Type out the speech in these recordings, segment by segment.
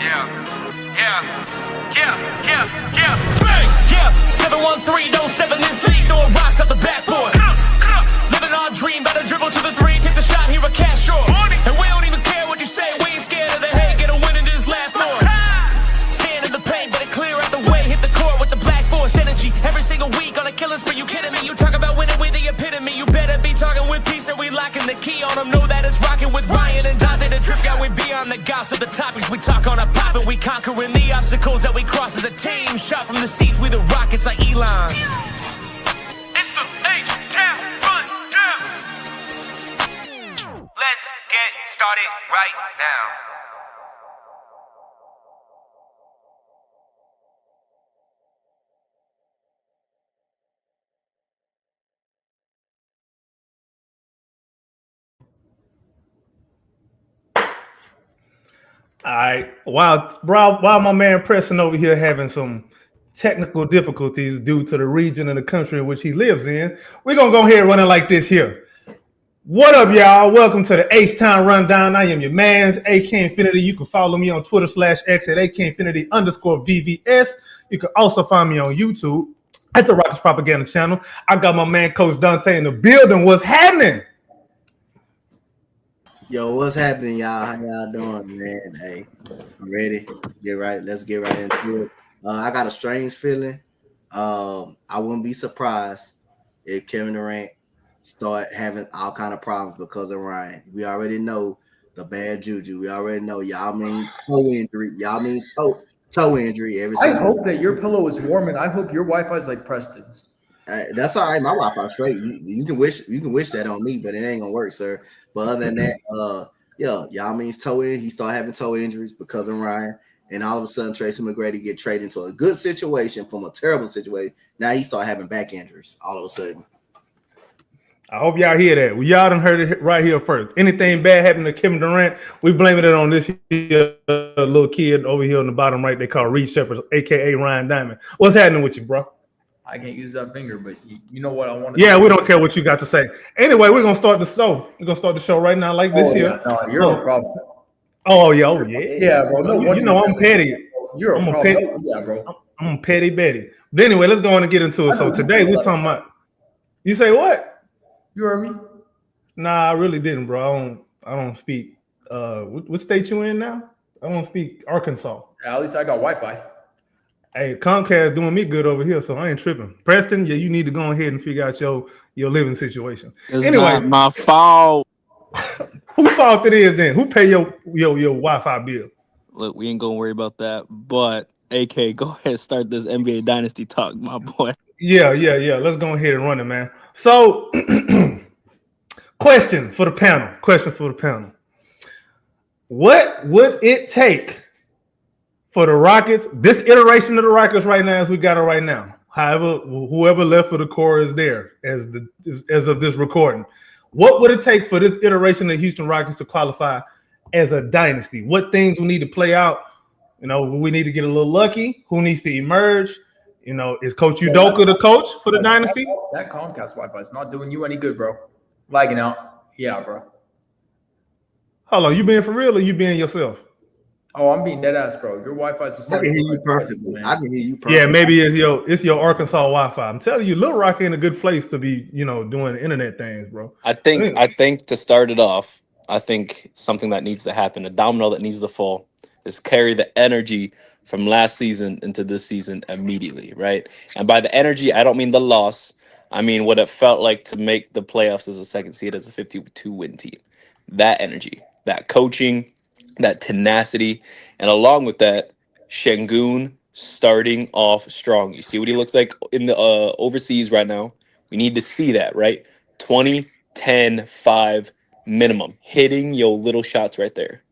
Bang! Yeah, 7-1-3, don't step in this league, throwing rocks at the backboard. Living our dream, better dribble to the three, take the shot, here a cash draw. And we don't even care what you say, we ain't scared of the hate, get a win in this last board. Stand in the paint, better clear out the way, hit the court with the black force energy. Every single week on a killing spree, you kidding me? You talk about winning with the epitome, you better be talking with peace and we locking the key on them. Know that it's rocking with Ryan and Donte, the drip guy, we beyond the gossip, the topics we talk on a pop and we conquering the obstacles that we cross as a team. Shot from the seats, we the Rockets like Elon. It's the H-Town run down. Let's get started right now. All right. While my man Preston over here having some technical difficulties due to the region of the country in which he lives in, we're going to go ahead and run it like this here. What up, y'all? Welcome to the H-Town Rundown. I am your man's AK Infinity. You can follow me on Twitter /X at AK_VVS. You can also find me on YouTube at the Rockets Propaganda Channel. I got my man Coach Donte in the building. What's happening? Yo, what's happening, y'all? How y'all doing, man? Hey, I'm ready. Let's get right into it. I got a strange feeling. I wouldn't be surprised if Kevin Durant start having all kind of problems because of Ryan. We already know the bad juju. We already know y'all means toe injury. Y'all means toe injury. I hope that your pillow is warm, and I hope your Wi-Fi is like Preston's. That's all right. My Wi-Fi straight. You can wish that on me, but it ain't gonna work, sir. But other than that, y'all means toe in. He started having toe injuries because of Ryan, and all of a sudden Tracy McGrady get traded into a good situation from a terrible situation. Now he started having back injuries all of a sudden. I hope y'all hear that. Well, y'all done heard it right here first. Anything bad happened to Kevin Durant, we blaming it on this here, little kid over here on the bottom right. They call Reed Shepard, aka Ryan Diamond. What's happening with you, bro? I can't use that finger, but you know what I want to we don't care what you got to say. Anyway, we're gonna start the show. We're gonna start the show right now, like this here. No, you're a problem. Oh yeah. Yeah, bro. No, you know I'm petty. You're a problem. Yeah, bro. I'm petty Betty. But anyway, let's go on and get into it. So today we're talking about. You say what? You heard me? Nah, I really didn't, bro. I don't speak. What state you in now? I don't speak Arkansas. At least I got Wi-Fi. Hey, Comcast doing me good over here, so I ain't tripping. Preston, you need to go ahead and figure out your living situation. It's not my fault. Whose fault it is then? Who pay your Wi-Fi bill? Look, we ain't gonna worry about that. But AK, go ahead and start this NBA Dynasty talk, my boy. Yeah. Let's go ahead and run it, man. So, question for the panel. What would it take for the Rockets, this iteration of the Rockets right now as we got it right now? However, whoever left for the core is there as of this recording. What would it take for this iteration of the Houston Rockets to qualify as a dynasty? What things we need to play out? We need to get a little lucky. Who needs to emerge? Is Coach Udoka the coach for the dynasty? That Comcast Wi-Fi is not doing you any good, bro. Lagging out. Yeah, bro. Hold on, you being for real or you being yourself? Oh, I'm being dead ass, bro. Your Wi-Fi is just. I can hear you perfectly. Yeah, maybe it's your Arkansas Wi-Fi. I'm telling you, Little Rock ain't a good place to be, doing internet things, bro. I think to start it off, I think something that needs to happen, a domino that needs to fall, is carry the energy from last season into this season immediately, right? And by the energy, I don't mean the loss. I mean what it felt like to make the playoffs as a second seed as a 52-win team. That energy, that coaching, that tenacity, and along with that, Şengün starting off strong. You see what he looks like in the overseas right now? We need to see that, right? 20, 10, 5 minimum. Hitting your little shots right there.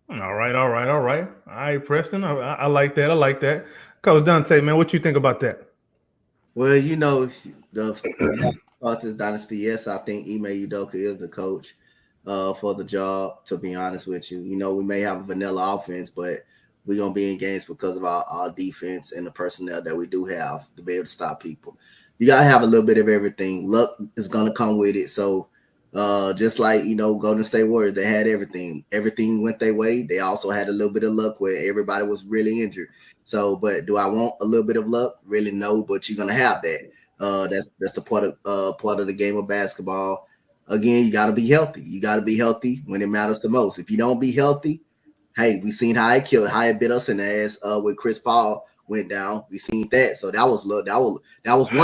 All right. All right, Preston. I like that. Coach Donte, man, what you think about that? Well, about this dynasty, yes, I think Ime Udoka is the coach for the job, to be honest with you. We may have a vanilla offense, but we're going to be in games because of our defense and the personnel that we do have to be able to stop people. You got to have a little bit of everything. Luck is going to come with it. So Just like Golden State Warriors, they had everything. Everything went their way. They also had a little bit of luck where everybody was really injured. So, but do I want a little bit of luck? Really, no. But you're gonna have that. That's the part of the game of basketball. Again, you got to be healthy. You got to be healthy when it matters the most. If you don't be healthy, hey, we seen how it bit us in the ass when Chris Paul went down. We seen that. So that was one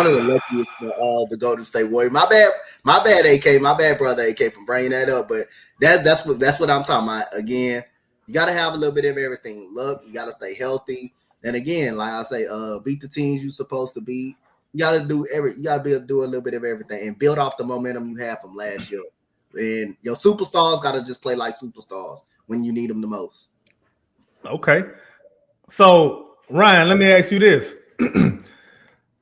of the luckiest the Golden State Warriors. My bad, AK. My bad, brother AK, for bringing that up. But that's what I'm talking about. Again, you got to have a little bit of everything. Look, you got to stay healthy. And again, like I say, beat the teams you're supposed to beat. You got to be able to do a little bit of everything and build off the momentum you had from last year. And your superstars got to just play like superstars when you need them the most. Okay. So, Ryan, let me ask you this.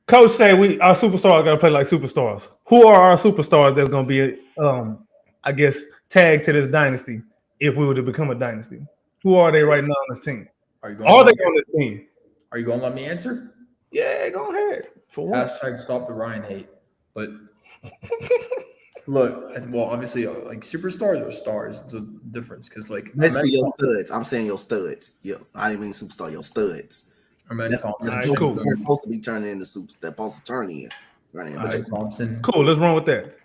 Coach say our superstars got to play like superstars. Who are our superstars that's going to be, I guess, tagged to this dynasty if we were to become a dynasty? Who are they right now on this team? Are they on this team? Are you going to let me answer? Yeah, go ahead. For what? Hashtag stop the Ryan hate. But look, well, obviously, like superstars are stars. It's a difference because, like, basically your studs. I'm saying your studs. Yeah, I didn't mean superstar. Your studs. That's cool. They're supposed to be turning into super. They're supposed to turn in. Thompson. Cool. Let's run with that.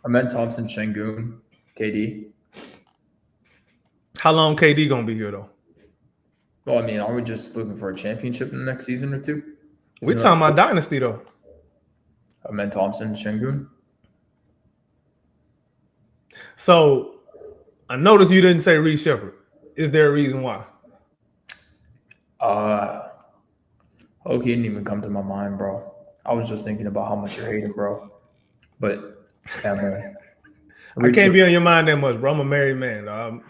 Amen Thompson, Şengün, KD. How long KD gonna be here though? Well, I mean, are we just looking for a championship in the next season or two? We're talking about dynasty though. Amen Thompson, Şengün. So I noticed you didn't say Reed Shepherd. Is there a reason why? He didn't even come to my mind, bro. I was just thinking about how much you're hating, bro. But yeah, man. I can't be on your mind that much, bro. I'm a married man.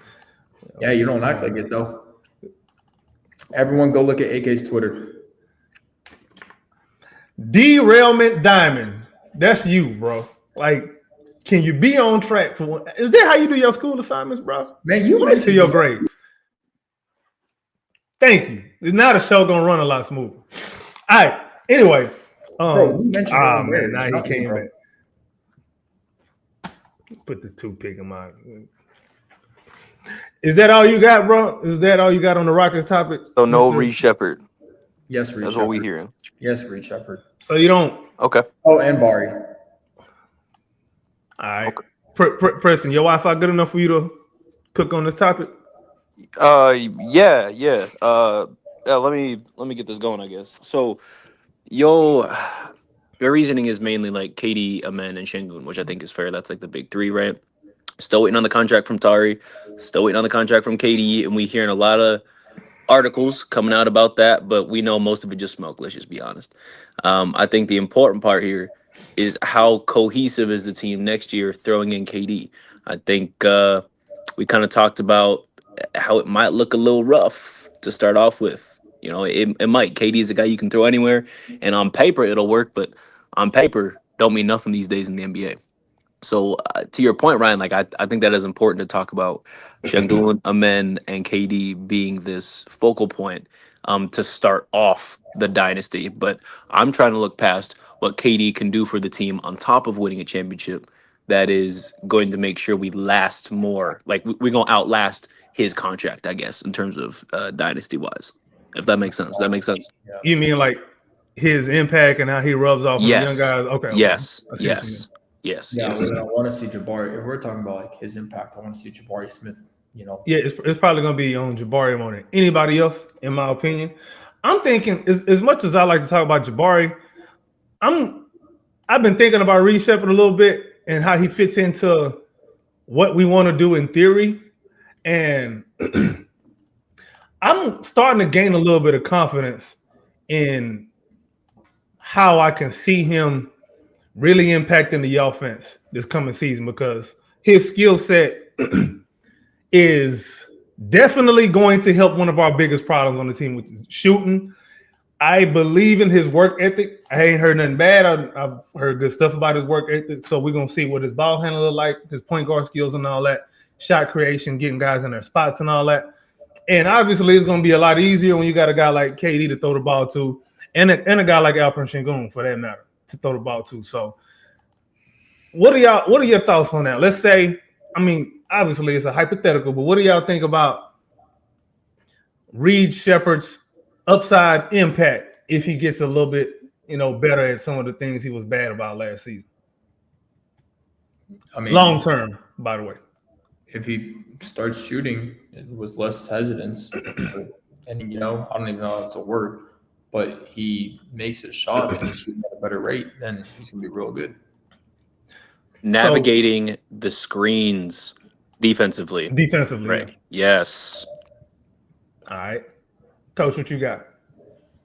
Yeah, you don't act like it though. Everyone go look at AK's Twitter. Derailment Diamond. That's you, bro. Like, can you be on track for one? Is that how you do your school assignments, bro? Man, you listen to your grades. Thank you. Now the show gonna run a lot smoother. All right. Anyway, bro, you mentioned man, now he came back. Put the toothpick in my. Is that all you got, bro? Is that all you got on the Rockets topic? So no Reed Shepherd. Yes, Reed. That's what we're hearing. Yes, Reed Shepherd. So you don't. Okay. Oh, and Bari. All right. Okay. Preston, your Wi-Fi good enough for you to cook on this topic? Yeah. Let me get this going, I guess. So, your reasoning is mainly like KD, Amen, and Şengün, which I think is fair. That's like the big three, right? Still waiting on the contract from Tari. Still waiting on the contract from KD, and we hearing a lot of articles coming out about that, but we know most of it just smoke. Let's just be honest. I think the important part here is how cohesive is the team next year throwing in KD. I think we kind of talked about how it might look a little rough to start off with. You know, it might. KD is a guy you can throw anywhere, and on paper it'll work, but on paper don't mean nothing these days in the NBA. So to your point, Ryan, like I think that is important to talk about Şengün, Amen, and KD being this focal point to start off the dynasty. But I'm trying to look past what KD can do for the team on top of winning a championship that is going to make sure we last more. Like we're going to outlast his contract, I guess, in terms of dynasty-wise, if that makes sense. Does that make sense? You mean like his impact and how he rubs off on the young guys? Okay. Yes. Yeah, I want to see Jabari. If we're talking about like his impact, I want to see Jabari Smith. You know. Yeah, it's probably gonna be on Jabari more than anybody else, in my opinion. I'm thinking as much as I like to talk about Jabari, I've been thinking about Reed Shepherd a little bit and how he fits into what we want to do in theory, and I'm starting to gain a little bit of confidence in how I can see him really impacting the offense this coming season, because his skill set is definitely going to help one of our biggest problems on the team, which is shooting. I believe in his work ethic. I ain't heard nothing bad. I've heard good stuff about his work ethic. So we're going to see what his ball handler like, his point guard skills and all that, shot creation, getting guys in their spots and all that. And obviously it's going to be a lot easier when you got a guy like KD to throw the ball to, and a guy like Alperen Şengün, for that matter, to throw the ball to. So What are your thoughts on that? Let's say, I mean, obviously it's a hypothetical, but what do y'all think about Reed Shepherd's upside impact if he gets a little bit, better at some of the things he was bad about last season? I mean, Long term, by the way. if he starts shooting with less hesitance, and I don't even know if that's a word, but he makes his shots and he's shooting at a better rate, then he's gonna be real good. Navigating the screens defensively. Right. Yeah. Yes. All right. Coach, what you got?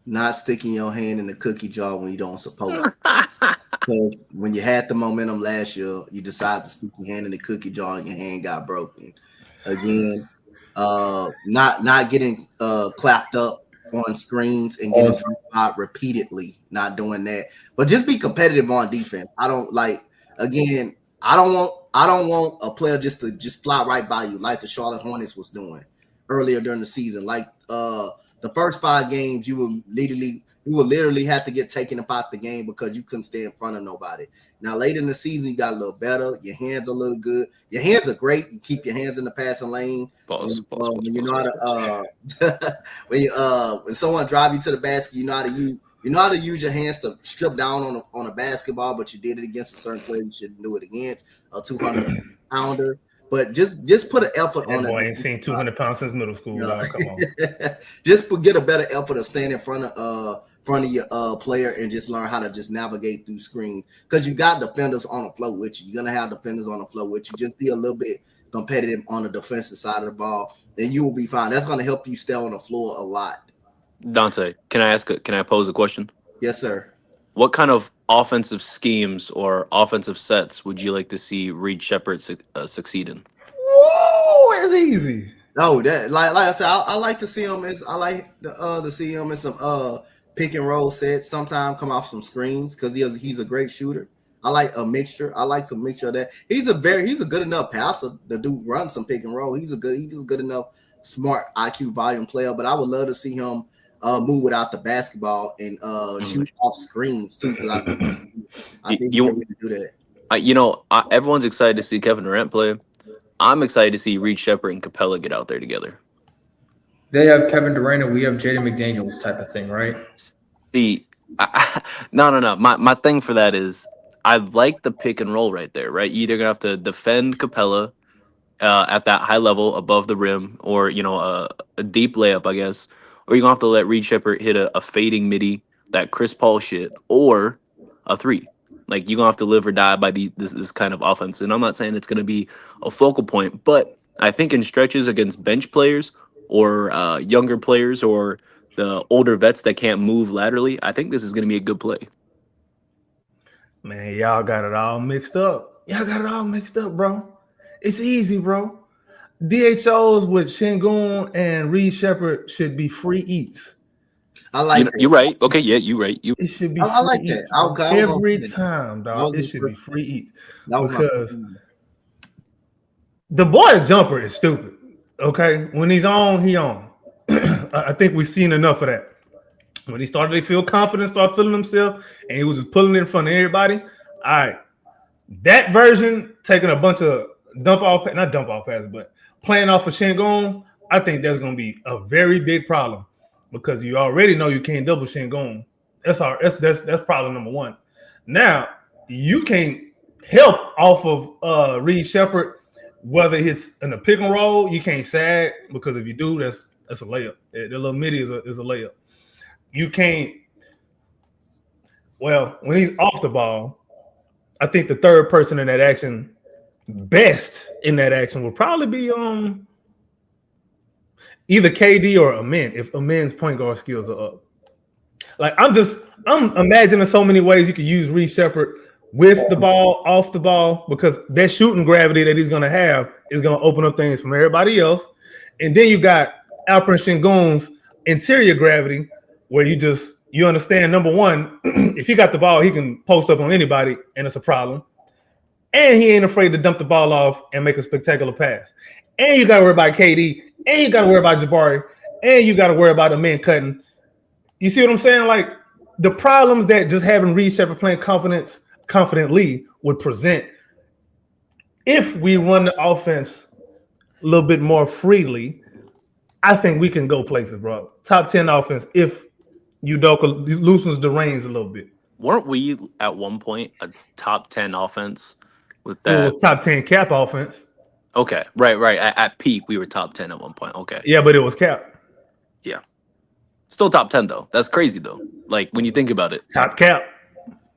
Not sticking your hand in the cookie jar when you don't supposed to. Because when you had the momentum last year, you decided to stick your hand in the cookie jar and your hand got broken. Again, not getting clapped up on screens and getting dropped out repeatedly, not doing that. But just be competitive on defense. I don't want a player just to fly right by you like the Charlotte Hornets was doing earlier during the season. Like the first 5 games, you would literally have to get taken about the game because you couldn't stay in front of nobody. Now, later in the season, you got a little better. Your hands are a little good. Your hands are great. You keep your hands in the passing lane. When someone drive you to the basket, you know how to use your hands to strip down on a basketball, but you did it against a certain player you shouldn't do it against, a 200-pounder. But just put an effort on it. Boy, I ain't seen 200 pounds since middle school. Come on. Just get a better effort of standing in front of your player and just learn how to just navigate through screens. Because you got defenders on the floor with you. You're gonna have defenders on the floor with you. Just be a little bit competitive on the defensive side of the ball, then you will be fine. That's gonna help you stay on the floor a lot. Donte, can I pose a question? Yes, sir. What kind of offensive schemes or offensive sets would you like to see Reed Shepherd succeed in? Whoa, it's easy. No, that like I said, I like to see him to see him in some pick and roll sets. Sometimes come off some screens because he's a great shooter. I like a mixture. I like to mixture of that. He's a good enough passer to run some pick and roll. He's good enough smart IQ volume player. But I would love to see him move without the basketball and shoot off screens too. I think he'll be able to do that. Everyone's excited to see Kevin Durant play. I'm excited to see Reed Shepherd and Capella get out there together. They have Kevin Durant and we have Jaden McDaniels type of thing, right? No. My thing for that is I like the pick and roll right there, right? You're either gonna have to defend Capella at that high level above the rim, or a deep layup, I guess, or you're gonna have to let Reed Shepherd hit a fading midi, that Chris Paul shit, or a 3. Like, you're gonna have to live or die by this kind of offense. And I'm not saying it's gonna be a focal point, but I think in stretches against bench players or younger players or the older vets that can't move laterally, I think this is gonna be a good play. Man, y'all got it all mixed up. Bro. It's easy, bro. DHOs with Şengün and Reed Shepherd should be free eats. I like that. You're right. Okay, yeah, you're right. It should be. I like that. Every time, dog. It should be free eats because the boy's jumper is stupid. Okay, when he's on, he on. I think we've seen enough of that. When he started to feel confident, start feeling himself, and he was just pulling in front of everybody. All right, that version taking a bunch of not dump off passes, but playing off of Şengün, I think that's going to be a very big problem because you already know you can't double Şengün. That's problem number one. Now you can't help off of Reed Shepherd, whether it's in a pick and roll. You can't sag because if you do, that's a layup. The little midi is a layup. You can't. Well, when he's off the ball, I think the third person in that action, best in that action, will probably be either KD or Amin if Amin's point guard skills are up. Like I'm imagining so many ways you could use Reed Shepherd with the ball, off the ball, because that shooting gravity that he's going to have is going to open up things from everybody else. And then you got Alperen Şengün's interior gravity, where you understand, number one, if he got the ball, he can post up on anybody, and it's a problem. And he ain't afraid to dump the ball off and make a spectacular pass. And you got to worry about KD, and you got to worry about Jabari, and you got to worry about the man cutting. You see what I'm saying? Like, the problems that just having Reed Shepherd playing confidently would present, if we run the offense a little bit more freely, I think we can go places, bro. Top 10 offense if Udoka loosens the reins a little bit. Weren't we at one point a top 10 offense with It was that? top 10 cap offense. Okay, right. At peak, we were top 10 at one point. Okay, Yeah, but it was cap. yeah, still top 10 though. That's crazy though. Like when you think about it, Top cap.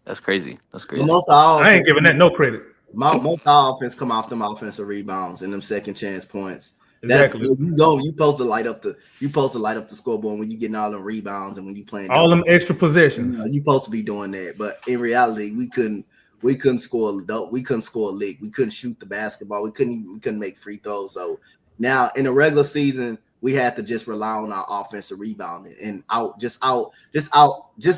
that's crazy. That's But crazy. most of our I ain't offense, giving that no credit. most of our offense come off them offensive rebounds and them second chance points. Exactly. You supposed to light up the scoreboard when you getting all them rebounds and when you playing All them extra possessions. you supposed to be doing that. But in reality, we couldn't score. We couldn't score a lick. We couldn't shoot the basketball. We couldn't make free throws. So now in the regular season, we had to just rely on our offensive rebounding and just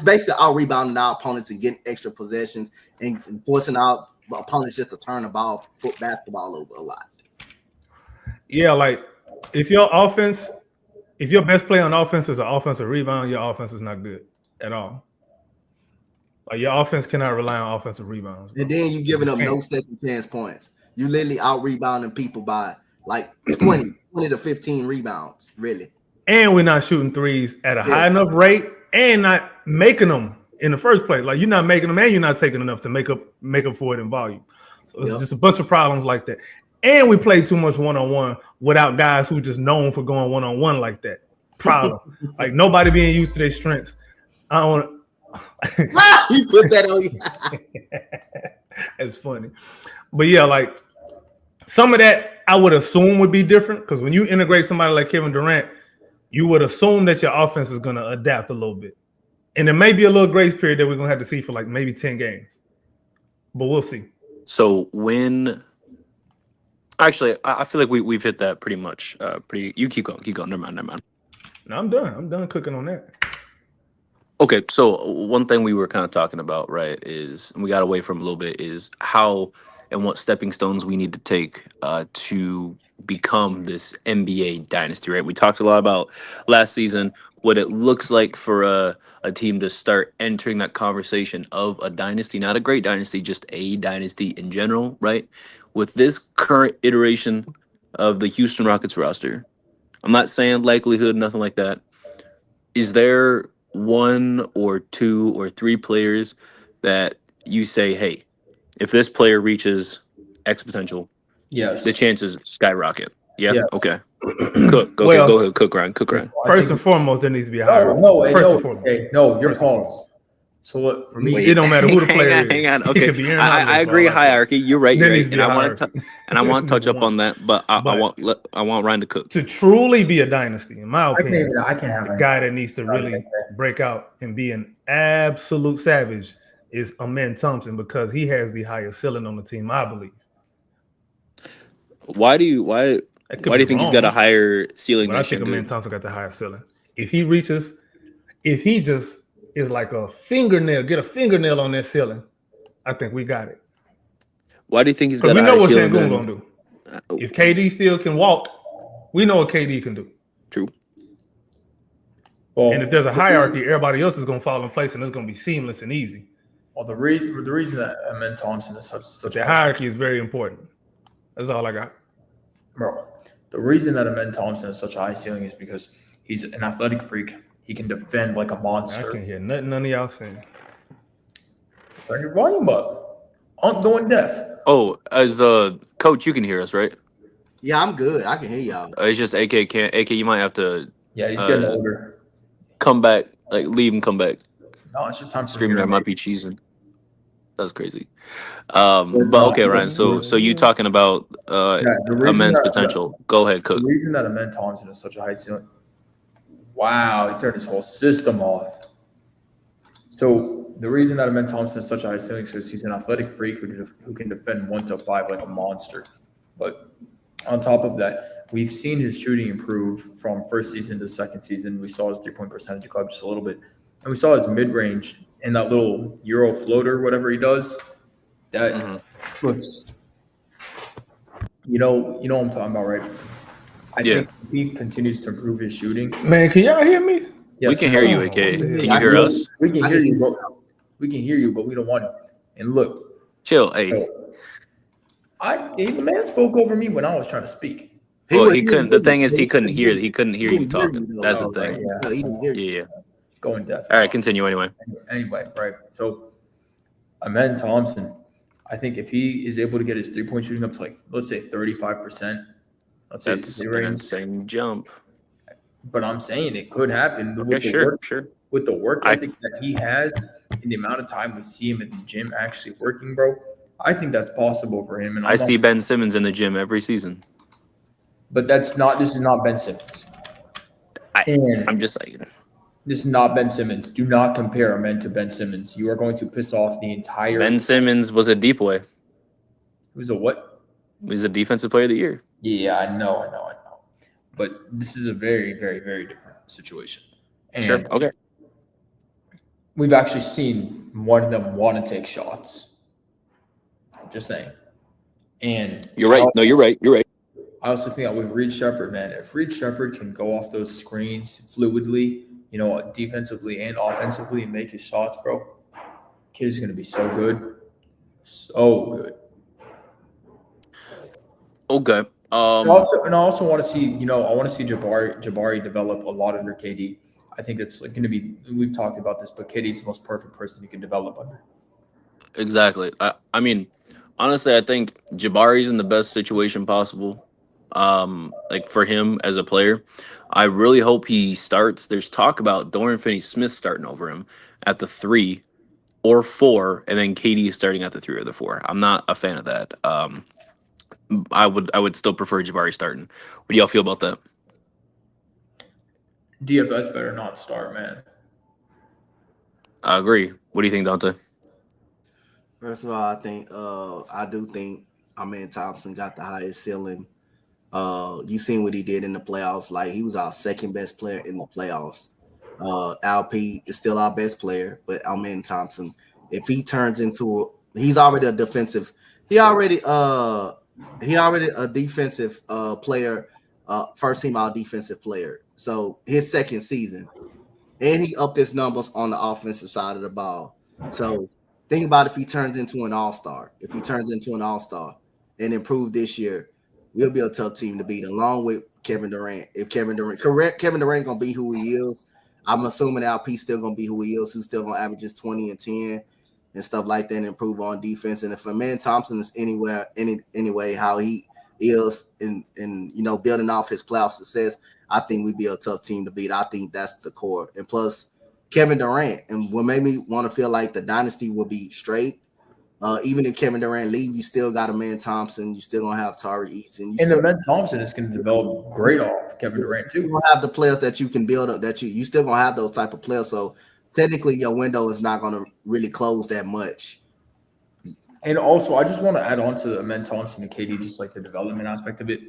basically out rebounding our opponents and getting extra possessions and forcing our opponents just to turn the basketball over a lot. Yeah, like if your best player on offense is an offensive rebound, your offense is not good at all. Like your offense cannot rely on offensive rebounds. And then you giving up no second chance points. You literally out rebounding people by like 20 to 15 rebounds, really. And we're not shooting threes at a high enough rate and not making them in the first place. Like you're not making them and you're not taking enough to make up for it in volume. So it's just a bunch of problems like that. And we play too much one-on-one without guys who just known for going one-on-one like that. Problem. Like nobody being used to their strengths. I don't You put that on you. It's funny. But yeah, like some of that I would assume would be different because when you integrate somebody like Kevin Durant, you would assume that your offense is going to adapt a little bit. And there may be a little grace period that we're going to have to see for like maybe 10 games. But we'll see. So when actually, I feel like we've hit that pretty much. You keep going. Never mind. No, I'm done. I'm done cooking on that. Okay, so one thing we were kind of talking about, right, is and we got away from a little bit is how and what stepping stones we need to take to become this NBA dynasty, right? We talked a lot about last season what it looks like for a team to start entering that conversation of a dynasty, not a great dynasty, just a dynasty in general, right? With this current iteration of the Houston Rockets roster, I'm not saying likelihood, nothing like that. Is there one or two or three players that you say, hey, if this player reaches X potential, Yes. the chances skyrocket? Yeah. Yes. Okay. Go ahead. Cook Ryan. First and foremost, there needs to be a higher. No, you're paused. So look, for me, it don't matter who the player is. Hang on. It Okay, could be Aaron I Rodgers, agree. bro. Hierarchy. You're right. There You're needs right. to be And a I want to touch up on that, but I want Ryan to cook. To truly be a dynasty, in my opinion, I can't have the it. guy that needs to really break out and be an absolute savage is Amen Thompson because he has the highest ceiling on the team, I believe. Why do you think he's got a higher ceiling? But I think Amen Thompson got the higher ceiling. If he just is like a fingernail, get a fingernail on that ceiling, I think we got it. Why do you think he's got we a know higher what ceiling? Şengün gonna do. If KD still can walk, we know what KD can do. True. Well, And if there's a hierarchy, everybody else is gonna fall in place, and it's gonna be seamless and easy. well, the reason that Amen Thompson is such The hierarchy is very important. That's all I got. bro. The reason that Amen Thompson is such a high ceiling is because he's an athletic freak. He can defend like a I monster. can't hear nothing none of y'all saying. Turn your volume up. I'm going deaf. Oh, as coach, you can hear us, right? Yeah, I'm good. I can hear y'all. It's just AK can't. AK, you might have to Yeah, he's getting older. come back, like leave and come back. No, it's your time. Streaming there might be cheesing. That's crazy. But okay, Ryan. So you talking about Amen's potential? Go ahead, Cook. The reason that Amen Thompson is such a high ceiling. Wow, he turned his whole system off. So the reason that Amen Thompson is such a high ceiling is because he's an athletic freak who can defend 1 to 5 like a monster. But on top of that, we've seen his shooting improve from first season to second season. We saw his 3-point percentage go up just a little bit, and we saw his mid range and that little Euro floater, whatever he does. That looks, you know what I'm talking about, right? I think if he continues to improve his shooting. Man, can y'all hear me? Yes, We can hear you, AK. Can you hear us? We can hear you, but we don't want to. And look, Chill. Hey, The man spoke over me when I was trying to speak. Well, he He couldn't. The thing is, he couldn't hear. you. He couldn't hear He you couldn't hear you, talking. though. That's the Oh, right, thing. yeah. No, he didn't hear you. Yeah. Going deaf. All right, continue anyway. Anyway, right. So, Amen Thompson, I think if he is able to get his 3-point shooting up to like, let's say 35%, let's say That's it's an range. insane jump. But I'm saying it could happen Okay, sure. with the work ethic that he has and the amount of time we see him in the gym actually working, bro. I think that's possible for him. And I see Ben Simmons in the gym every season. But this is not Ben Simmons. I'm just saying. This is not Ben Simmons. Do not compare Amen to Ben Simmons. You are going to piss off the entire. Ben Simmons was a deep boy. It was a what? He's a defensive player of the year. Yeah, I know. But this is a very, very, very different situation. And Sure. Okay. we've actually seen one of them want to take shots. Just saying. And You're right. No, you're right. You're right. I also think that with Reed Shepherd, man, if Reed Shepherd can go off those screens fluidly, defensively and offensively and make his shots, bro, kid is going to be so good. So good. Okay. I also want to see, I want to see Jabari develop a lot under KD. I think it's going to be, we've talked about this, but KD's the most perfect person he can develop under. Exactly. I mean, honestly, I think Jabari's in the best situation possible. Like for him as a player, I really hope he starts. There's talk about Dorian Finney-Smith starting over him at the 3 or 4, and then KD starting at the 3 or the 4. I'm not a fan of that. I would still prefer Jabari starting. What do y'all feel about that? DFS better not start, man. I agree. What do you think, Donte? First of all, I do think Amen Thompson got the highest ceiling. You seen what he did in the playoffs. Like, he was our second best player in the playoffs. LP is still our best player, but Amen Thompson, if he turns into he's already a defensive, he already a defensive player, first team all defensive player. So his second season, and he upped his numbers on the offensive side of the ball. So think about if he turns into an all-star. If he turns into an all-star and improve this year, we'll be a tough team to beat, along with Kevin Durant. If Kevin Durant gonna be who he is, I'm assuming LP still gonna be who he is. Who's still gonna average his 20 and 10 and stuff like that, and improve on defense. And if Amen Thompson is anyway how he is in building off his playoff success, I think we'd be a tough team to beat. I think that's the core. And plus Kevin Durant, and what made me want to feel like the dynasty will be straight. Even if Kevin Durant leave, you still got Amen Thompson. You still gonna have Tari Eason. And Amen Thompson is going to develop great off Kevin Durant too. You gonna have the players that you can build up. That you still gonna have those type of players. So technically, your window is not gonna really close that much. And also, I just want to add on to Amen Thompson and KD, just like the development aspect of it.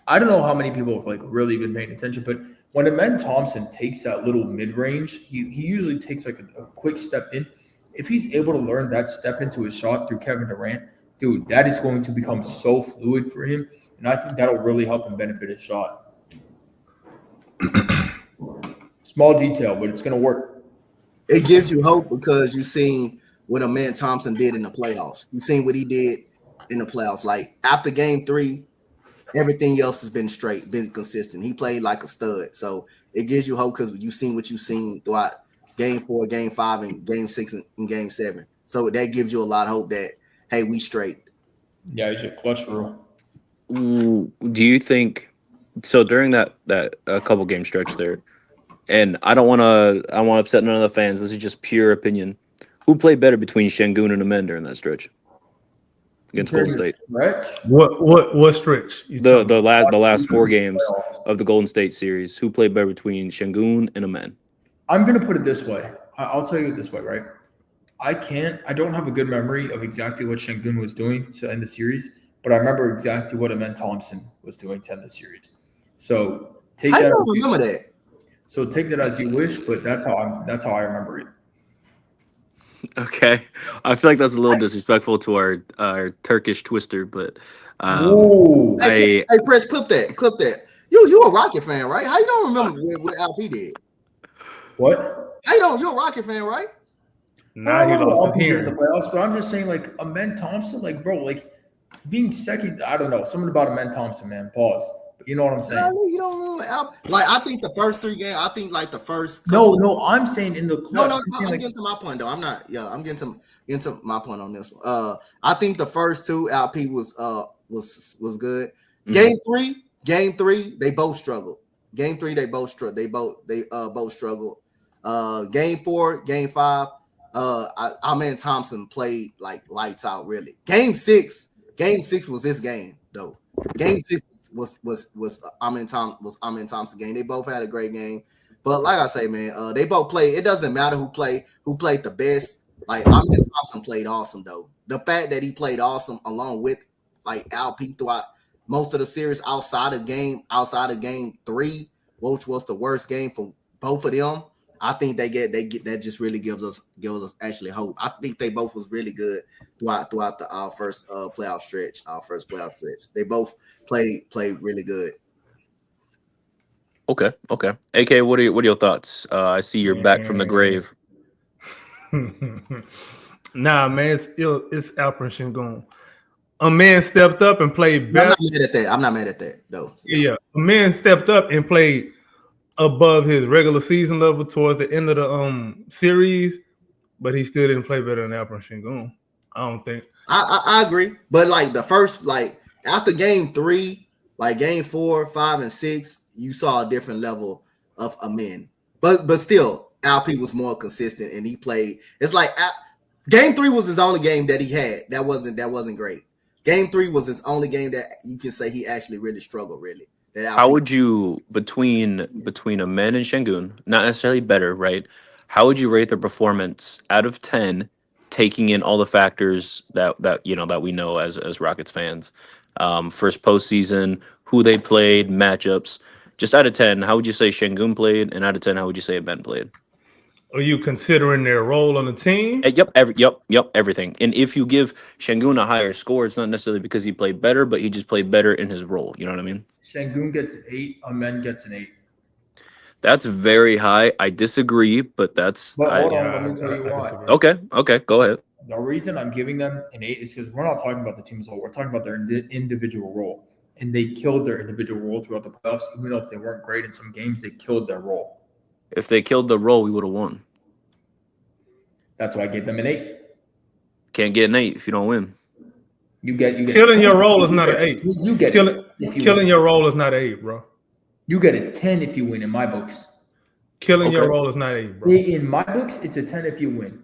I don't know how many people have really been paying attention, but when Amen Thompson takes that little mid range, he usually takes a quick step in. If he's able to learn that step into his shot through Kevin Durant, dude, that is going to become so fluid for him. And I think that'll really help him benefit his shot. Small detail, but it's going to work. It gives you hope because you've seen what Amen Thompson did in the playoffs. You've seen what he did in the playoffs. Like, after game 3, everything else has been straight, been consistent. He played like a stud. So it gives you hope because you've seen what you've seen throughout game 4, game 5, and game 6, and game 7. So that gives you a lot of hope that, hey, we straight. Yeah, he's a clutch for real. Do you think so? During that couple game stretch there, and I don't want to upset none of the fans. This is just pure opinion. Who played better between Şengün and Amen during that stretch against Golden State? Stretch? What stretch? The last 4 games of the Golden State series. Who played better between Şengün and Amen? I'm going to put it this way. I'll tell you it this way, right? I don't have a good memory of exactly what Şengün was doing to end the series, but I remember exactly what Amen Thompson was doing to end the series. So take that. I don't remember that. So take that as you wish, but that's how I remember it. Okay, I feel like that's a little disrespectful to our Turkish twister, but hey, Press, clip that. You a Rocket fan, right? How you don't remember what LP did? What? You're a Rocket fan, right? Nah, he lost his in hearing. the playoffs, but I'm just saying, Amen Thompson, bro, being second, I don't know. Something about Amen Thompson, man. Pause. But you know what I'm saying? You don't really like. I think the first 3 games. I think like the first. No. I'm saying in the clutch. No. I'm getting to my point though. I'm not. Yeah, I'm getting to my point on this one. I think the first 2 LP was good. Mhm. Game three, they both struggled. Game 3, they both struggled. They both struggled. Game 4, game 5. Amen Thompson played like lights out. Really. Game 6 was this game though. Game 6 was Amen Thompson game. They both had a great game, but like I say, man, they both played. It doesn't matter who played the best. Like Amen Thompson played awesome though. The fact that he played awesome along with like LP throughout most of the series outside of game 3, which was the worst game for both of them. I think they get that just really gives us actually hope. I think they both was really good throughout our first playoff stretch. They both played really good. Okay. AK, what are your thoughts? I see you're back from the grave. Nah, man, it's Alperen Sengun. A man stepped up and played better. I'm not mad at that though. Yeah, a man stepped up and played above his regular season level towards the end of the series, but he still didn't play better than Alperen Sengun. I don't think. I agree, but like the first, like after game 3, like game 4, 5, and 6, you saw a different level of Amen. But still, LP was more consistent and he played. It's like game 3 was his only game that he had. That wasn't great. Game 3 was his only game that you can say he actually really struggled. Really. How would you between Amen and Sengun, not necessarily better, right? How would you rate their performance out of 10, taking in all the factors that we know as Rockets fans? First postseason, who they played, matchups. Just out of 10, how would you say Sengun played? And out of 10, how would you say Amen played? Are you considering their role on the team? Yep, everything. And if you give Sengun a higher score, it's not necessarily because he played better, but he just played better in his role. You know what I mean? Sengun gets 8, Amen gets an 8. That's very high. I disagree, but that's. But hold on, let me tell you why. Okay, go ahead. The reason I'm giving them an 8 is because we're not talking about the team as a whole. We're talking about their individual role. And they killed their individual role throughout the playoffs. Even though if they weren't great in some games, they killed their role. If they killed the role, we would have won. That's why I gave them an 8. Can't get an 8 if you don't win. You get killing your role is not an 8. You get killing your role is not an 8, bro. You get a 10 if you win in my books. Killing your role is not 8, bro. In my books, it's a 10 if you win.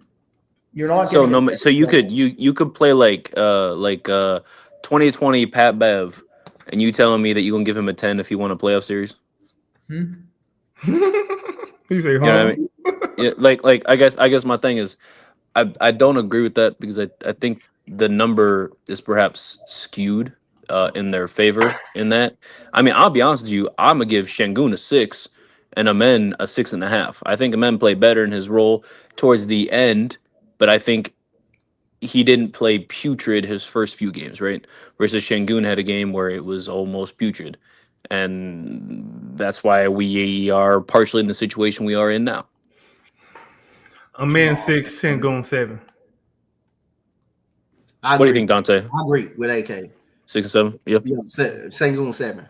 You're not. So you could play like 2020 Pat Bev, and you telling me that you're gonna give him a 10 if he won a playoff series? He say, you know what I mean? Yeah, like I guess my thing is, I don't agree with that because I think the number is perhaps skewed in their favor in that. I mean, I'll be honest with you, I'm gonna give Sengun a 6 and Amen a 6.5. I think Amen played better in his role towards the end, but I think he didn't play putrid his first few games, right? Versus Sengun had a game where it was almost putrid. And that's why we are partially in the situation we are in now. Amen 6, Sengun 7. What do you think, Donte? I agree with AK. 6 and 7? Yep. Yeah, Sengun 7.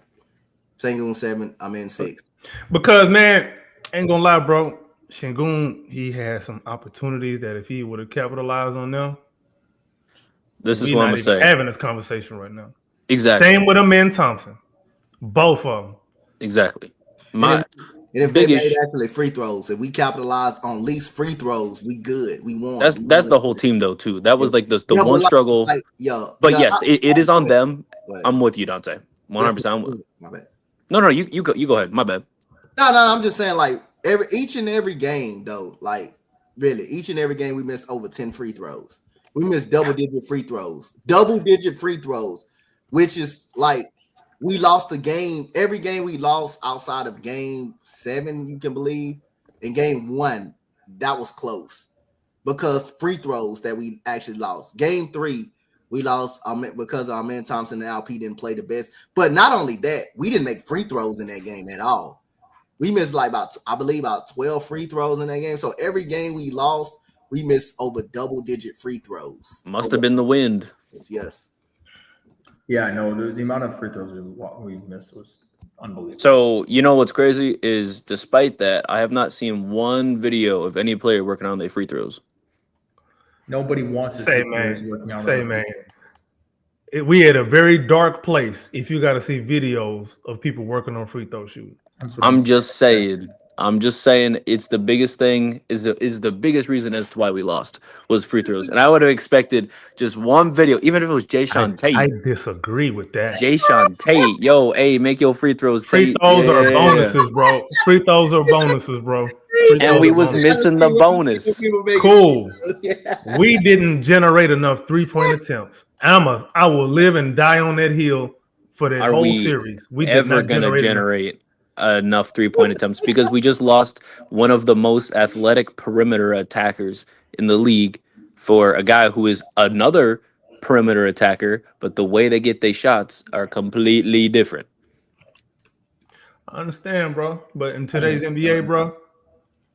Sengun 7, Amen 6. Because, man, ain't gonna lie, bro. Sengun, he had some opportunities that if he would have capitalized on them, this is what I'm gonna say. Having this conversation right now. Exactly. Same with Amen Thompson. Both of them. Exactly. And if they made actually free throws, if we capitalize on at least free throws, we good. We won. That's the whole team though too. That was like the one struggle. But yes, it is on them. I'm with you, Donte. 100%. My bad. No, you go ahead. My bad. No, I'm just saying like each and every game though, like really each and every game we missed over 10 free throws. We missed double-digit free throws, which is like we lost the game. Every game we lost outside of game 7, you can believe. In game 1, that was close because free throws that we actually lost. Game 3, we lost because our man Thompson and LP didn't play the best. But not only that, we didn't make free throws in that game at all. We missed like about 12 free throws in that game. So every game we lost, we missed over double-digit free throws. Must have been the wind. Yes. Yeah, I know. The amount of free throws we've missed was unbelievable. So, you know what's crazy is despite that, I have not seen one video of any player working on their free throws. Nobody wants to Say, see players man. working on Say, their man. We at a very dark place if you got to see videos of people working on free throw shooting. That's what I'm just saying. I'm just saying it's the biggest thing is the biggest reason as to why we lost was free throws. And I would have expected just one video, even if it was Jayshawn I Tate. disagree with that. Jayshawn Tate, yo, hey, make your free throws Free Tate. throws are Yeah. bonuses, bro. Free throws are bonuses, bro. Free And throws we are was bonuses. missing the bonus. Cool. We didn't generate enough 3-point attempts. I will live and die on that hill for that Are whole we series. We did ever not gonna generate enough. generate enough 3-point attempts because we just lost one of the most athletic perimeter attackers in the league for a guy who is another perimeter attacker, but the way they get their shots are completely different. I understand, bro. But in today's NBA, bro,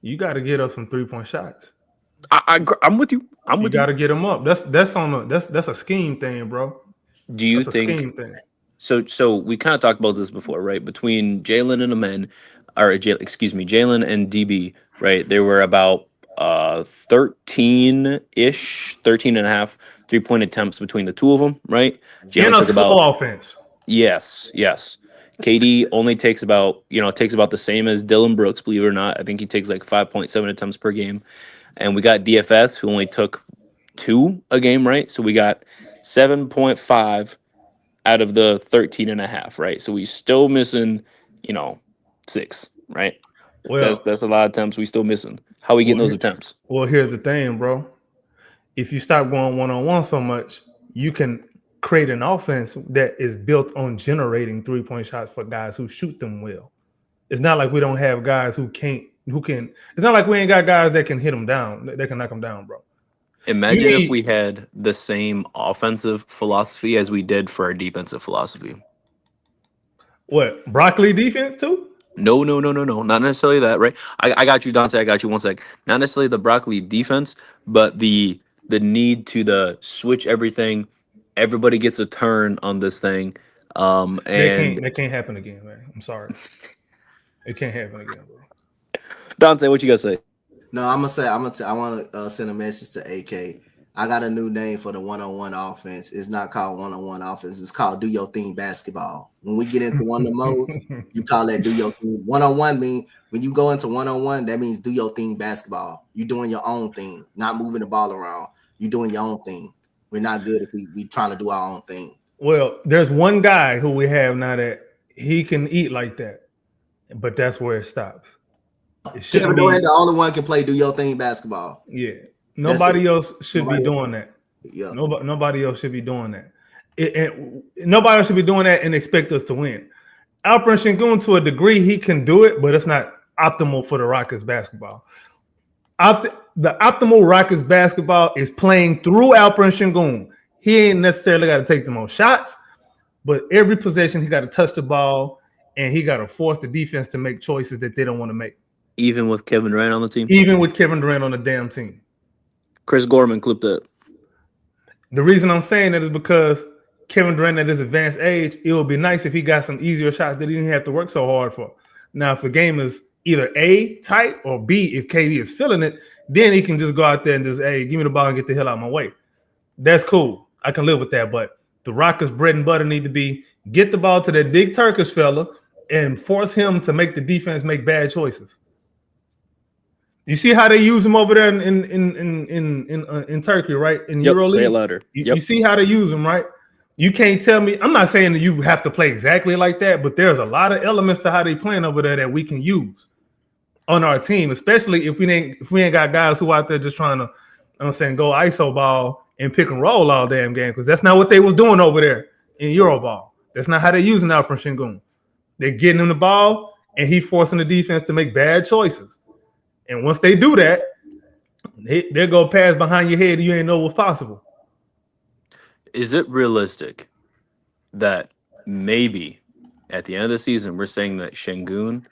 you got to get up some 3-point shots. I'm with you. I'm You with got you. to get them up. That's a scheme thing, bro. Do you That's a think scheme thing. so? We kind of talked about this before, right? Between Jalen and Jalen and DB, right? There were about 13 and a half 3-point attempts between the two of them, right? In Jalen a took slow about offense. yes. KD only takes about the same as Dylan Brooks, believe it or not. I think he takes like 5.7 attempts per game. And we got DFS who only took 2 a game, right? So we got 7.5 out of the 13 and a half, right? So we still missing, 6, right? Well, That's a lot of attempts we still missing. How are we getting those attempts? Well, here's the thing, bro. If you stop going one-on-one so much, you can create an offense that is built on generating 3-point shots for guys who shoot them well. It's not like we don't have guys who can. It's not like we ain't got guys that can hit them down. That can knock them down, bro. Imagine if we had the same offensive philosophy as we did for our defensive philosophy. What, broccoli defense too? No. Not necessarily that, right? I got you, Donte. I got you. One sec. Not necessarily the broccoli defense, but the need to switch everything. Everybody gets a turn on this thing. And That can't happen again, man. I'm sorry. It can't happen again, bro. Donte, what you gotta say? No, I want to send a message to AK. I got a new name for the one-on-one offense. It's not called one-on-one offense. It's called do your thing basketball. When we get into one of the modes, you call that do your thing. One-on-one mean when you go into one-on-one, that means do your thing basketball. You're doing your own thing, not moving the ball around. You're doing your own thing. We're not good if we trying to do our own thing. Well, there's one guy who we have now that he can eat like that, but that's where it stops. Kevin Durant, the only one can play do your thing basketball. Yeah. Nobody else should be doing that. Yeah. Nobody else should be doing that. Nobody else should be doing that and expect us to win. Alperen Sengun, to a degree, he can do it, but it's not optimal for the Rockets basketball. The optimal Rockets basketball is playing through Alperen Sengun. He ain't necessarily got to take the most shots, but every possession he got to touch the ball and he got to force the defense to make choices that they don't want to make. Even with Kevin Durant on the team? Even with Kevin Durant on the damn team. Chris Gorman clipped that. The reason I'm saying that is because Kevin Durant at his advanced age, it would be nice if he got some easier shots that he didn't have to work so hard for. Now, if the game is either A, tight, or B, if KD is feeling it, then he can just go out there and just, hey, give me the ball and get the hell out of my way. That's cool. I can live with that. But the Rockets' bread and butter need to be get the ball to that big Turkish fella and force him to make the defense make bad choices. You see how they use him over there in Turkey, right? In EuroLeague. Say it louder. You see how they use him, right? You can't tell me. I'm not saying that you have to play exactly like that, but there's a lot of elements to how they playing over there that we can use on our team, especially if we ain't got guys who out there just trying to, go ISO ball and pick and roll all damn game, because that's not what they was doing over there in Euroball. That's not how they're using Alperen Sengun. They're getting him the ball and he forcing the defense to make bad choices. And once they do that, they'll go pass behind your head and you ain't know what's possible. Is it realistic that maybe at the end of the season we're saying that Sengun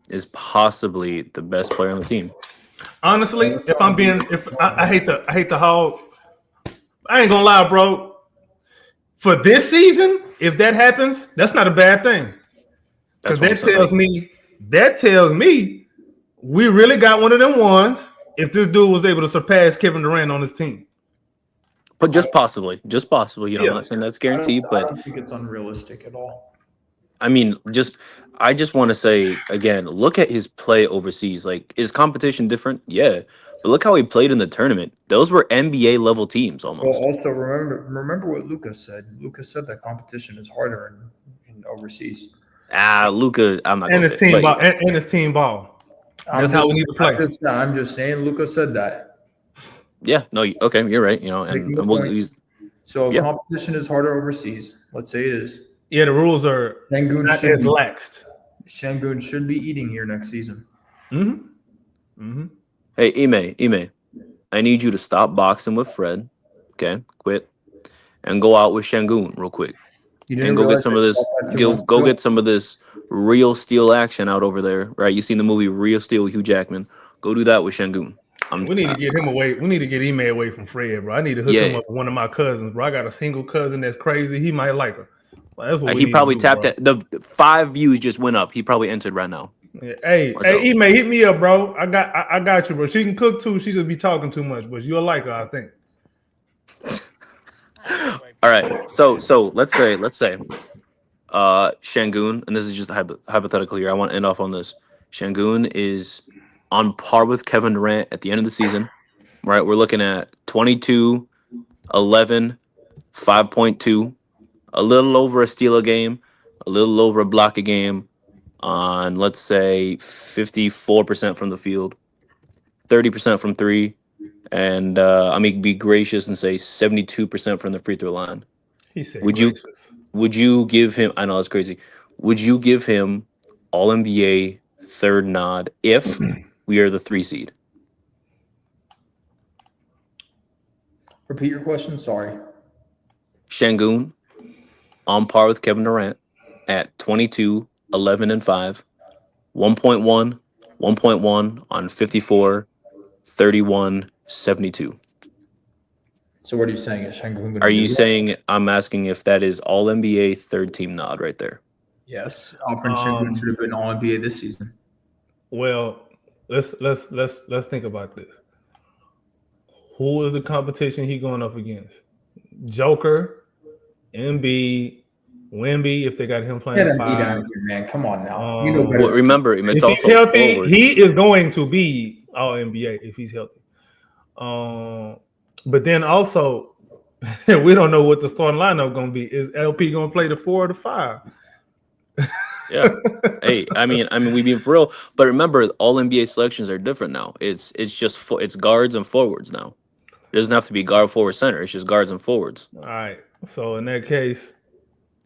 is possibly the best player on the team? Honestly, I hate to hog, I ain't gonna lie, bro. For this season, if that happens, that's not a bad thing. Because That's what I'm saying. that tells me we really got one of them ones if this dude was able to surpass Kevin Durant on his team. But just possibly. You know, I'm Yeah. not saying that's I guaranteed, don't but think it's unrealistic at all. I mean, I just want to say again, look at his play overseas. Like, is competition different? Yeah. But look how he played in the tournament. Those were NBA level teams Well, almost. also remember what Lucas said. Lucas said that competition is harder in overseas. Luca, I'm not And gonna his say, team but ball and his team ball. That's how we need to play. I'm just saying Lucas said that. yeah, no, okay, you're right. You know, and, Making a and we'll point. use So Yeah. competition is harder overseas. Let's say it is. Yeah, the rules are Shangun not should as be, laxed. Shangun should be eating here next season. Hey, Ime, I need you to stop boxing with Fred. Okay, quit, and go out with Shangoon real quick, You and didn't go get realize some I of this. thought that 2 Go months go ago? get some of this real steel action out over there, right? You seen the movie Real Steel with Hugh Jackman? Go do that with Shangoon. We need to get him away. We need to get Ime away from Fred, bro. I need to hook him Yeah. up with one of my cousins, bro. I got a single cousin that's crazy. He might like her. Well, that's what we He need probably to do, tapped bro. it. The 5 views just went up. He probably entered right now. Yeah. Hey, What's up? Ime, hit me up, bro. I got you, bro. She can cook too. She just be talking too much, but you'll like her, I think. All right. So let's say Shangoon, and this is just hypothetical here. I want to end off on this. Shangoon is on par with Kevin Durant at the end of the season. Right? We're looking at 22, 11, 5.2, a little over a steal a game, a little over a block a game on, let's say, 54% from the field, 30% from three, and I mean, be gracious and say 72% from the free throw line. He said, Would you give him? I know it's crazy. Would you give him All NBA third nod if we are the 3 seed? Repeat your question. Sorry. Shangoon on par with Kevin Durant at 22, 11, and 5, 1.1, 1.1 on 54, 31, 72. So what are you saying? Is Shangun going Are you saying, I'm asking if that is All NBA third team nod right there? Yes. Alfred Shangun should have been All NBA this season. Well, let's think about this. Who is the competition he going up against? Joker, Embiid, Wemby, if they got him playing Get him five. out of here, man. Come on now. You know better. Well, remember, it's If he's also healthy, forwards. he is going to be All NBA if he's healthy. But then also, we don't know what the starting lineup going to be. Is LP going to play the 4 or the 5? Yeah. Hey, I mean, we being for real, but remember, all NBA selections are different now. It's just it's guards and forwards now. It doesn't have to be guard, forward, center. It's just guards and forwards. All right. So in that case,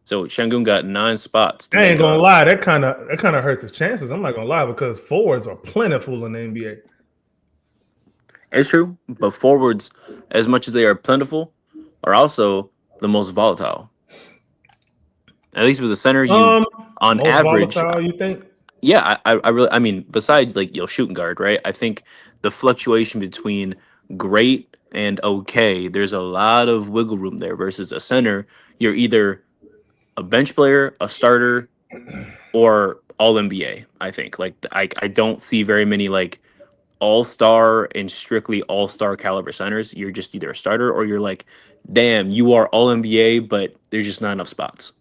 so Shangoon got 9 spots. I ain't gonna lie. That kind of hurts his chances. I'm not gonna lie because forwards are plentiful in the NBA. It's true, but forwards, as much as they are plentiful, are also the most volatile. At least with the center, you on most average, volatile, you think? Yeah, I mean, besides like shooting guard, right? I think the fluctuation between great and okay, there's a lot of wiggle room there. Versus a center, you're either a bench player, a starter, or All NBA. I think like I don't see very many like all-star and strictly all-star caliber centers. You're just either a starter or you're like, damn, you are All NBA, but there's just not enough spots.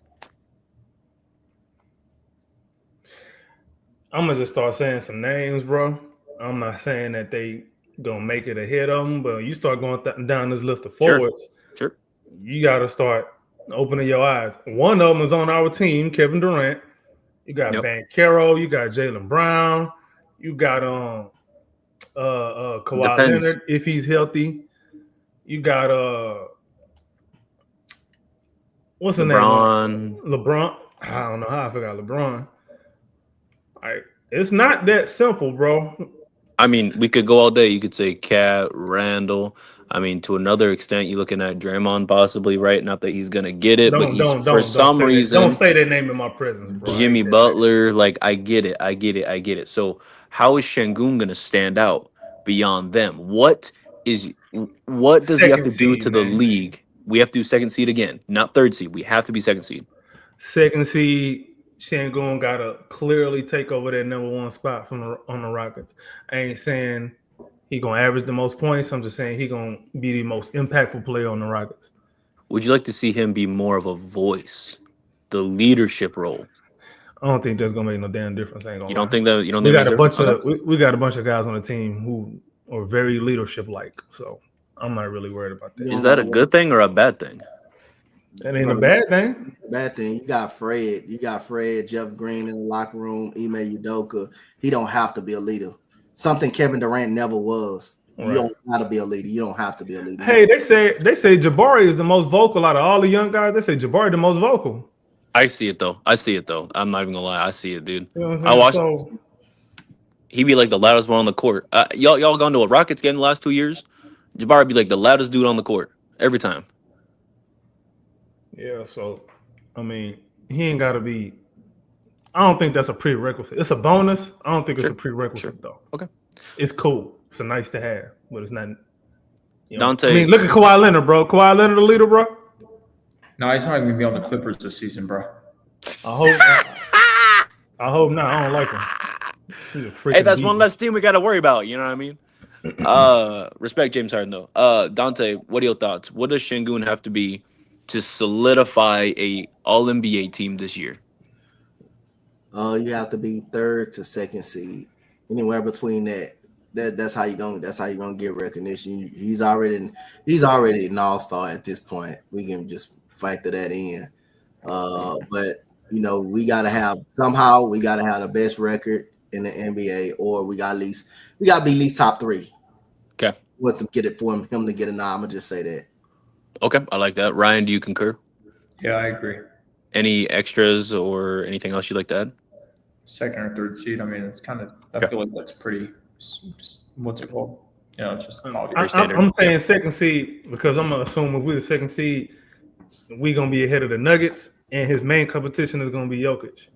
I'm gonna just start saying some names, bro. I'm not saying that they gonna make it ahead of them, but you start going down this list of forwards. Sure. You gotta start opening your eyes. One of them is on our team, Kevin Durant. You got Banchero, you got Jaylen Brown, you got Kawhi Leonard if he's healthy. You got what's the name? LeBron. I don't know how I forgot LeBron. It's not that simple, bro. I mean, we could go all day. You could say Cat, Randall. I mean, to another extent, you're looking at Draymond possibly, right? Not that he's gonna get it, but for some reason, don't say that name in my presence, bro. Jimmy Butler, like I get it. So how is Shangoon gonna stand out beyond them? What does he have to do to the league? We have to do second seed again, not third seed. We have to be second seed. Second seed, Şengün got to clearly take over that number one spot on the Rockets. I ain't saying he gonna average the most points. I'm just saying he gonna be the most impactful player on the Rockets. Would you like to see him be more of a voice, the leadership role? I don't think that's gonna make no damn difference. I ain't gonna You lie. don't think that? You don't we think got a bunch reserves- of we got a bunch of guys on the team who are very leadership like. So I'm not really worried about that. Is that a good thing or a bad thing? That ain't a bad thing. Bad thing. You got Fred, Jeff Green in the locker room, Ime Udoka. He don't have to be a leader. Something Kevin Durant never was. You Right. don't have to be a leader. You don't have to be a leader. Hey, they say Jabari is the most vocal out of all the young guys. They say Jabari the most vocal. I see it though. I'm not even gonna lie. I see it, dude. You know what I'm I saying? watched. So, He be like the loudest one on the court. Y'all gone to a Rockets game the last 2 years? Jabari be like the loudest dude on the court every time. yeah, so I mean, he ain't gotta be. I don't think that's a prerequisite. It's a bonus. I don't think it's Sure, a prerequisite though. Okay. It's cool. It's a nice to have, but it's not. Donte- I mean, look at Kawhi Leonard, bro. Kawhi Leonard, the leader, bro. No, he's not even gonna be on the Clippers this season, bro. I hope not. I don't like him. He's a freaking Hey, that's one beast. less team we got to worry about. You know what I mean? Respect James Harden though. Dante, what are your thoughts? What does Şengün have to be to solidify a All NBA team this year? You have to be third to second seed, anywhere between that. That's how you gonna get recognition. He's already an all-star at this point. We can just factor that in. But we gotta have the best record in the NBA, or we gotta be at least top three. Okay. With them get it for him to get a nod. I'm gonna just say that. Okay, I like that. Ryan, do you concur? Yeah, I agree. Any extras or anything else you'd like to add? Second or third seed. I mean, it's kind of. I Okay. feel like that's pretty. What's it called? It's just I'm saying second seed because I'm gonna assume if we're the second seed, we're gonna be ahead of the Nuggets, and his main competition is gonna be Jokic.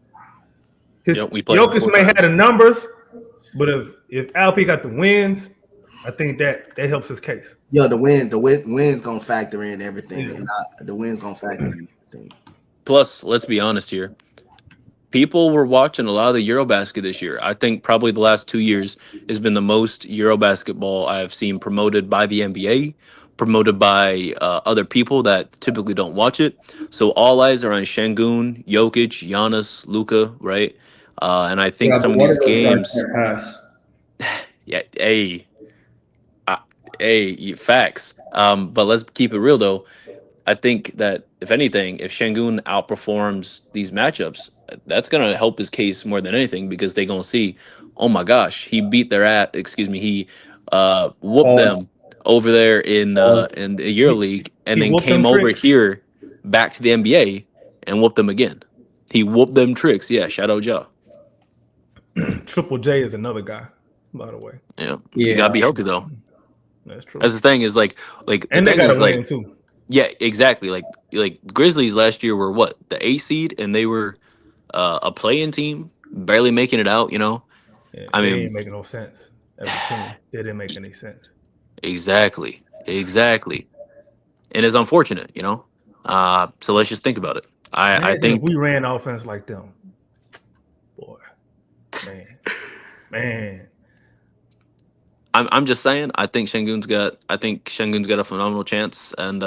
We played him Jokic 4 may have times. the numbers, but if Alp got the wins, I think that helps his case. Yeah, the wins gonna factor in everything. Yeah. And the wins gonna factor in everything. Plus, let's be honest here. People were watching a lot of the Eurobasket this year. I think probably the last 2 years has been the most Eurobasketball I have seen promoted by the NBA, promoted by other people that typically don't watch it. So all eyes are on Şengün, Jokic, Giannis, Luka, right? And I think some of these games. Yeah, facts. But let's keep it real though. I think that if anything, if Şengün outperforms these matchups, that's gonna help his case more than anything because they're gonna see, oh my gosh, he beat their ass. Excuse me, he whooped them over there in the EuroLeague, and he then whooped came them over tricks. here back to the NBA and whooped them again. He whooped them tricks. Yeah, shout out Ja. Triple J is another guy, by the way. Yeah, you gotta be healthy though. That's true. That's the thing is like the And they thing got is to like win too. yeah, exactly. Like Grizzlies last year were what, the 8th seed, and they were a play-in team, barely making it out. Yeah, I they mean- ain't making no sense as a team. They didn't make any sense. Exactly, and it's unfortunate. So let's just think about it. I Imagine think if we ran offense like them, boy, man. I'm just saying. I think Şengün's got a phenomenal chance, and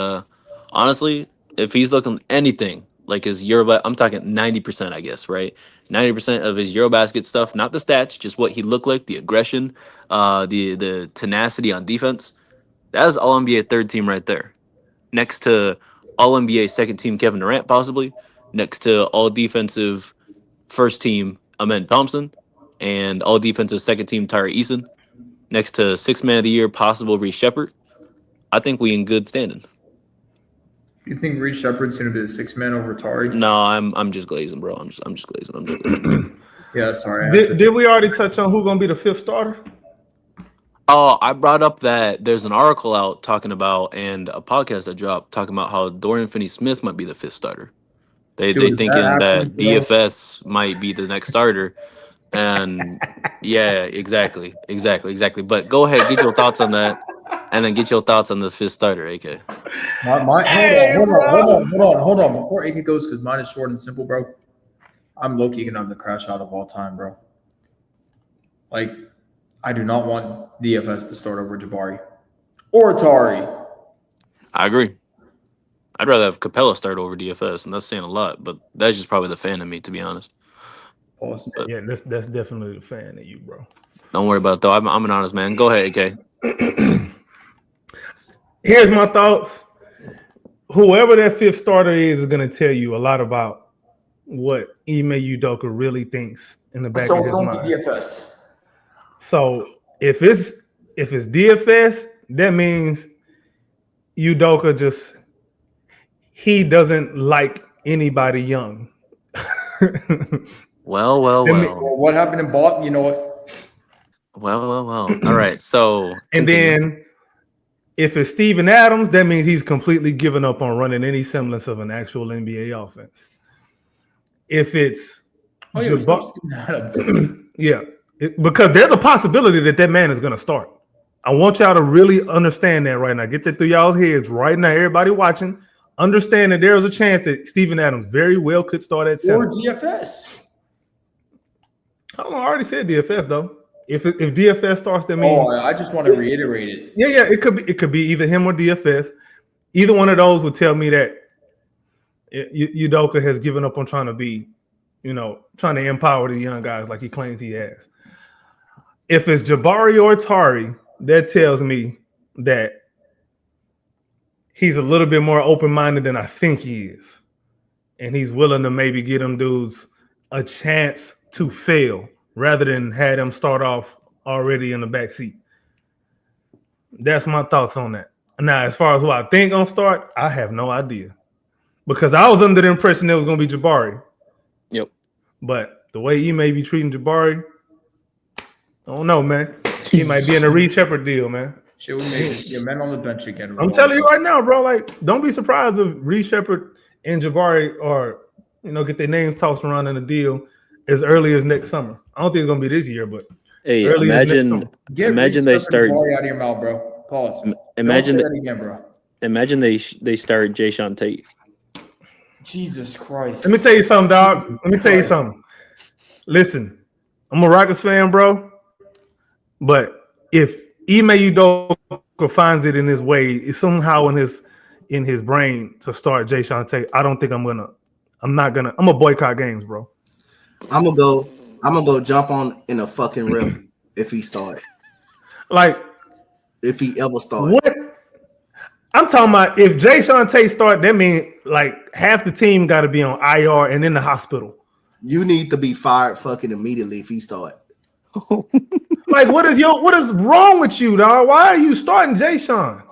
honestly, if he's looking anything like his Eurobasket, I'm talking 90%, I guess, right? 90% of his Eurobasket stuff, not the stats, just what he looked like, the aggression, the tenacity on defense. That is All NBA third team right there, next to All NBA second team Kevin Durant, possibly next to All Defensive first team Amen Thompson, and All Defensive second team Tyree Eason. Next to Sixth Man of the Year, possible Reece Shepard. I think we in good standing. You think Reece Shepard's going to be the 6th man over Tari? No, I'm just glazing, bro. I'm just glazing. Yeah, sorry. Did we already touch on who's gonna be the fifth starter? Oh, I brought up that there's an article out talking about and a podcast that dropped talking about how Dorian Finney-Smith might be the 5th starter. They Dude, is thinking that that happening, bro? DFS might be the next starter. And yeah, exactly. But go ahead, get your thoughts on that. and then get your thoughts on this fifth starter, AK. Hold on. Before AK goes, because mine is short and simple, bro. I'm low-key gonna have the crash out of all time, bro. Like, I do not want DFS to start over Jabari or Atari. I agree. I'd rather have Capella start over DFS, and that's saying a lot, but that's just probably the fan of me, to be honest. Pause. Yeah, that's definitely a fan of you, bro. Don't worry about it, though. I'm an honest man. Go ahead, AK. Here's my thoughts. Whoever that fifth starter is going to tell you a lot about what Ime Udoka really thinks in the back of his mind. DFS. So if it's DFS, that means Udoka he doesn't like anybody young. Well. Well, what happened in Boston? You know what? Well. All right, so And then if it's Steven Adams, that means he's completely given up on running any semblance of an actual NBA offense. If it's because there's a possibility that man is going to start. I want y'all to really understand that right now. Get that through y'all's heads right now. Everybody watching, understand that there is a chance that Steven Adams very well could start at center. Or DFS. I already said DFS though. If DFS starts, that means. Oh, I just want to reiterate it. Yeah. It could be either him or DFS. Either one of those would tell me that Udoka has given up on trying to be, trying to empower the young guys like he claims he has. If it's Jabari or Atari, that tells me that he's a little bit more open-minded than I think he is. And he's willing to maybe get them dudes a chance to fail rather than have them start off already in the backseat. That's my thoughts on that. Now, as far as who I think gonna start, I have no idea. Because I was under the impression it was gonna be Jabari. Yep. But the way he may be treating Jabari, I don't know, man. He might be in a Reed Shepherd deal, man. Shit, we made your men on the bench again. I'm telling you right now, bro. Like, don't be surprised if Reed Shepherd and Jabari are, get their names tossed around in a deal as early as next summer. I don't think it's gonna be this year, but hey, early as next summer. imagine they start. Jabari out of your mouth, bro. Pause. Imagine that again, bro. Imagine they start Jayshawn Tate. Jesus Christ. Let me tell you something, dog. Let me tell you something. Listen, I'm a Rockets fan, bro. But if Ime Udoka finds it in his way, it's somehow in his brain to start Jayshawn Tate, I don't think I'm gonna boycott games, bro. I'm gonna go jump on in a fucking rip if he started. Like, if he ever started. What? I'm talking about if Jayshawn Tate start, that means like half the team got to be on IR and in the hospital. You need to be fired fucking immediately if he start. Like, what is wrong with you, dog? Why are you starting Jayshawn?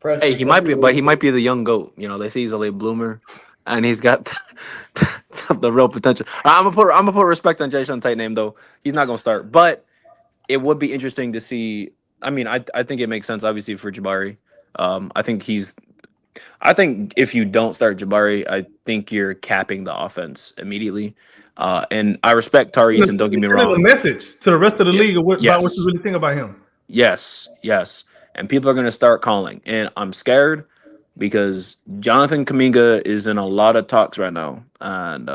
Hey, he might be the young goat. They say he's a late bloomer, and he's got the real potential. I'm gonna put respect on Jayshawn Tate name though. He's not gonna start, but it would be interesting to see. I mean, I think it makes sense obviously for Jabari. I think if you don't start Jabari, I think you're capping the offense immediately. And I respect Tariq, and don't get me wrong. A message to the rest of the league about what you really think about him. Yes. And people are going to start calling. And I'm scared because Jonathan Kuminga is in a lot of talks right now. And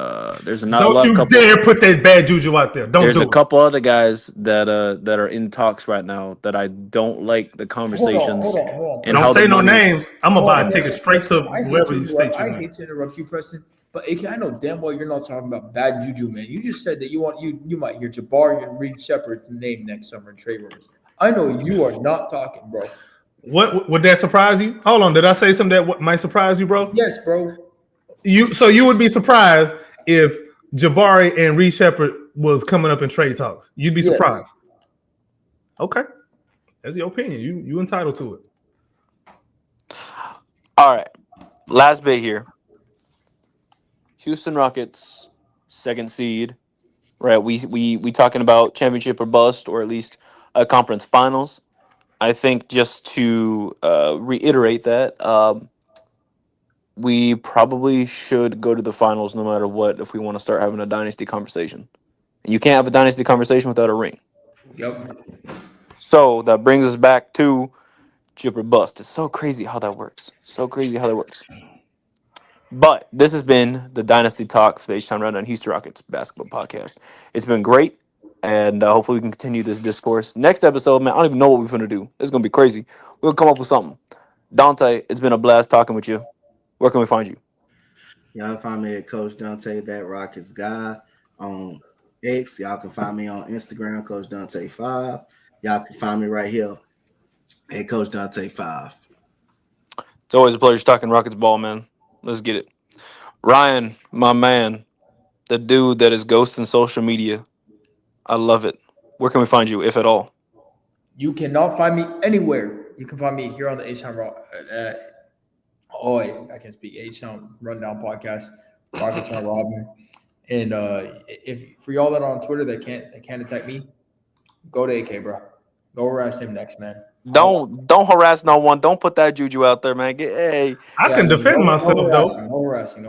there's not a lot of couple. Don't you dare put that bad juju out there. There's a couple other guys that are in talks right now that I don't like the conversations. Hold on. And don't say no names. I'm going to buy a ticket straight to whoever you state your name. I hate to interrupt you, Preston. But AK, I know damn well you're not talking about bad juju, man. You just said that you might hear Jabari and Reed Shepherd's name next summer in trade rumors. I know you are not talking, bro. What would that surprise you? Hold on, did I say something that might surprise you, bro? Yes, bro. You would be surprised if Jabari and Reed Shepherd was coming up in trade talks. You'd be surprised. Yes. Okay, that's your opinion. You entitled to it. All right, last bit here. Houston Rockets, second seed, right? We talking about championship or bust, or at least a conference finals. I think just to reiterate that, we probably should go to the finals no matter what if we want to start having a dynasty conversation. And you can't have a dynasty conversation without a ring. Yep. So that brings us back to drip or bust. It's so crazy how that works. So crazy how that works. But this has been the Dynasty Talk for the H-Time Rundown Houston Rockets basketball podcast. It's been great, and hopefully we can continue this discourse. Next episode, man, I don't even know what we're going to do. It's going to be crazy. We'll come up with something. Donte, it's been a blast talking with you. Where can we find you? Y'all can find me at Coach Donte, that Rockets guy, on X. Y'all can find me on Instagram, Coach Donte5. Y'all can find me right here at Coach Donte5. It's always a pleasure talking Rockets ball, man. Let's get it. Ryan, my man, the dude that is ghosting social media. I love it. Where can we find you, if at all? You cannot find me anywhere. You can find me here on the H-Town I can't speak. H-Town Rundown podcast. Rockets on Robin. And if for y'all that are on Twitter that can't attack me, go to AK, bro. Go harass him next, man. Don't harass no one. Don't put that juju out there, man. I can defend myself though. No harassing.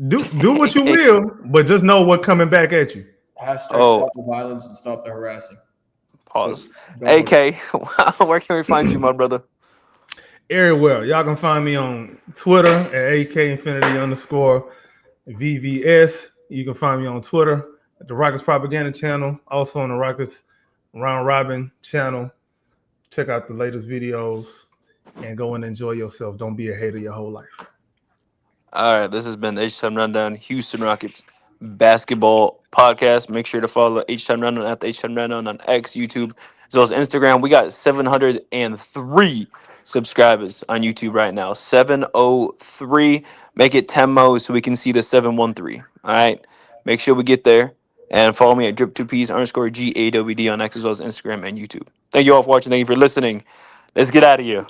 Do what you will, but just know what's coming back at you. Hashtag stop the violence and stop the harassing. Pause. So, AK, where can we find you, my brother? Everywhere. Y'all can find me on Twitter at AK_VVS. You can find me on Twitter at the Rockets Propaganda channel, also on the Rockets Round Robin channel. Check out the latest videos and go and enjoy yourself. Don't be a hater your whole life. All right, this has been the H-Time Rundown Houston Rockets basketball podcast. Make sure to follow H-Time Rundown at the H-Time Rundown on X, YouTube, as well as Instagram. We got 703 subscribers on YouTube right now. 703. Make it 10 more so we can see the 713. All right, make sure we get there. And follow me at drip2ps_GAWD on X as well as Instagram and YouTube. Thank you all for watching. Thank you for listening. Let's get out of here.